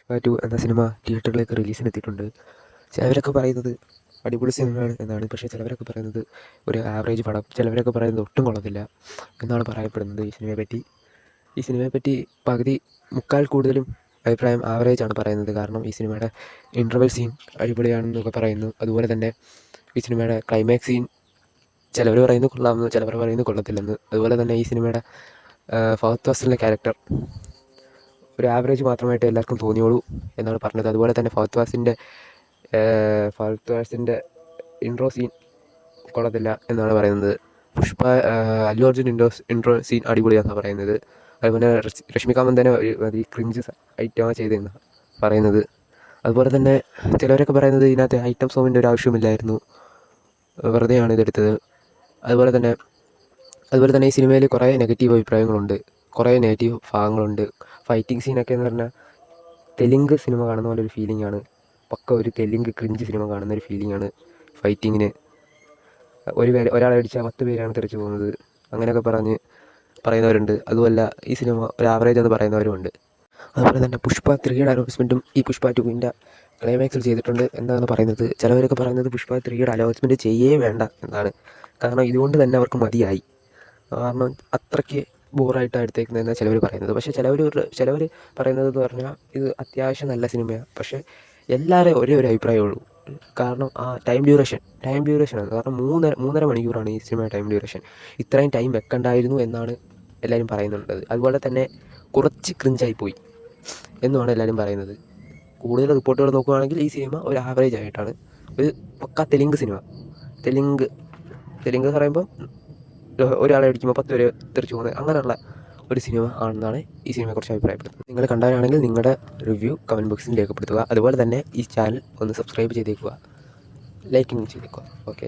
പുഷ്പ 2 എന്ന സിനിമ തിയേറ്ററിലേക്ക് റിലീസിനെത്തിയിട്ടുണ്ട്. ചിലവരൊക്കെ പറയുന്നത് അടിപൊളി സിനിമയാണ് എന്നാണ്. പക്ഷേ ചിലവരൊക്കെ പറയുന്നത് ഒരു ആവറേജ് പടം, ചിലവരൊക്കെ പറയുന്നത് ഒട്ടും കൊള്ളത്തില്ല എന്നാണ് പറയപ്പെടുന്നത്. ഈ സിനിമയെപ്പറ്റി പകുതി മുക്കാൽ കൂടുതലും അഭിപ്രായം ആവറേജാണ് പറയുന്നത്. കാരണം ഈ സിനിമയുടെ ഇൻ്റർവെൽ സീൻ അടിപൊളിയാണെന്നൊക്കെ പറയുന്നു. അതുപോലെ തന്നെ ഈ സിനിമയുടെ ക്ലൈമാക്സ് സീൻ ചിലവർ പറയുന്നത് കൊള്ളാമെന്ന്, ചിലവർ പറയുന്നത് കൊള്ളത്തില്ലെന്ന്. അതുപോലെ തന്നെ ഈ സിനിമയുടെ ഫഹദ് ഫാസിലിൻ്റെ ക്യാരക്ടർ ഒരു ആവറേജ് മാത്രമായിട്ട് എല്ലാവർക്കും തോന്നിയോളൂ എന്നാണ് പറഞ്ഞത്. അതുപോലെ തന്നെ ഫഹദ് ഫാസിലിൻ്റെ ഇൻട്രോ സീൻ കൊള്ളത്തില്ല എന്നാണ് പറയുന്നത്. അല്ലു അർജുൻ ഇൻട്രോ സീൻ അടിപൊളിയാണെന്നാണ് പറയുന്നത്. അതുപോലെ രശ്മിക മന്ദന ഒരു ക്രിഞ്ച് ഐറ്റമാണ് ചെയ്തതെന്നാണ് പറയുന്നത്. അതുപോലെ തന്നെ ചിലവരൊക്കെ പറയുന്നത് ഇതിനകത്ത് ഐറ്റം സോങ്ങിൻ്റെ ഒരു ആവശ്യമില്ലായിരുന്നു, വെറുതെയാണ് ഇതെടുത്തത്. അതുപോലെ തന്നെ ഈ സിനിമയിൽ കുറേ നെഗറ്റീവ് അഭിപ്രായങ്ങളുണ്ട്, കുറേ നെഗറ്റീവ് ഭാഗങ്ങളുണ്ട്. ഫൈറ്റിംഗ് സീനൊക്കെ എന്ന് പറഞ്ഞാൽ തെലുങ്ക് സിനിമ കാണുന്ന പോലെ ഒരു ഫീലിംഗ് ആണ്. പക്ക ഒരു തെലുങ്ക് ക്രിഞ്ച് സിനിമ കാണുന്ന ഒരു ഫീലിംഗ് ആണ് ഫൈറ്റിങ്ങിന്. ഒരാളെ അടിച്ചാൽ 10 പേരാണ് തെറിച്ച് പോകുന്നത്, അങ്ങനെയൊക്കെ പറയുന്നവരുണ്ട്. അതുമല്ല, ഈ സിനിമ ഒരു ആവറേജ് എന്ന് പറയുന്നവരുമുണ്ട്. അതുപോലെ തന്നെ പുഷ്പ 3യുടെ അനൗൺസ്മെൻറ്റും ഈ പുഷ്പ 2ൻ്റെ ക്ലൈമാക്സിൽ ചെയ്തിട്ടുണ്ട് എന്നാണ് പറയുന്നത്. ചിലവരൊക്കെ പറയുന്നത് പുഷ്പ 3യുടെ അനൗൺസ്മെൻറ്റ് ചെയ്യേ വേണ്ട എന്നാണ്. കാരണം ഇതുകൊണ്ട് തന്നെ അവർക്ക് മതിയായി. കാരണം അത്രയ്ക്ക് ബോറായിട്ടാണ് എടുത്തേക്കുന്നതെന്നാണ് ചിലവർ പറയുന്നത്. പക്ഷേ ചിലവർ പറയുന്നതെന്ന് പറഞ്ഞാൽ ഇത് അത്യാവശ്യം നല്ല സിനിമയാണ്. പക്ഷേ എല്ലാവരെയും ഒരേ ഒരു അഭിപ്രായമുള്ളൂ. കാരണം ആ ടൈം ഡ്യൂറേഷനാണ്. കാരണം 3.5 മണിക്കൂറാണ് ഈ സിനിമയുടെ ടൈം ഡ്യൂറേഷൻ. ഇത്രയും ടൈം വെക്കണ്ടായിരുന്നു എന്നാണ് എല്ലാവരും പറയുന്നുള്ളത്. അതുപോലെ തന്നെ കുറച്ച് ക്രിഞ്ചായിപ്പോയി എന്നുമാണ് എല്ലാവരും പറയുന്നത്. കൂടുതൽ റിപ്പോർട്ടുകൾ നോക്കുകയാണെങ്കിൽ ഈ സിനിമ ഒരു ആവറേജ് ആയിട്ടാണ്, ഒരു പക്ക തെലുങ്ക് സിനിമ. തെലുങ്ക് എന്ന് പറയുമ്പം ഒരാളെ അടിക്കുമ്പോൾ 10 പേര് തെറിച്ച് പോകുന്നത്, അങ്ങനെയുള്ള ഒരു സിനിമ ആണെന്നാണ് ഈ സിനിമയെക്കുറിച്ച് അഭിപ്രായപ്പെടുന്നത്. നിങ്ങൾ കണ്ടവരാണെങ്കിൽ നിങ്ങളുടെ റിവ്യൂ കമൻറ്റ് ബോക്സിൽ രേഖപ്പെടുത്തുക. അതുപോലെ തന്നെ ഈ ചാനൽ ഒന്ന് സബ്സ്ക്രൈബ് ചെയ്തേക്കുക, ലൈക്കും ചെയ്തേക്കുക. ഓക്കെ.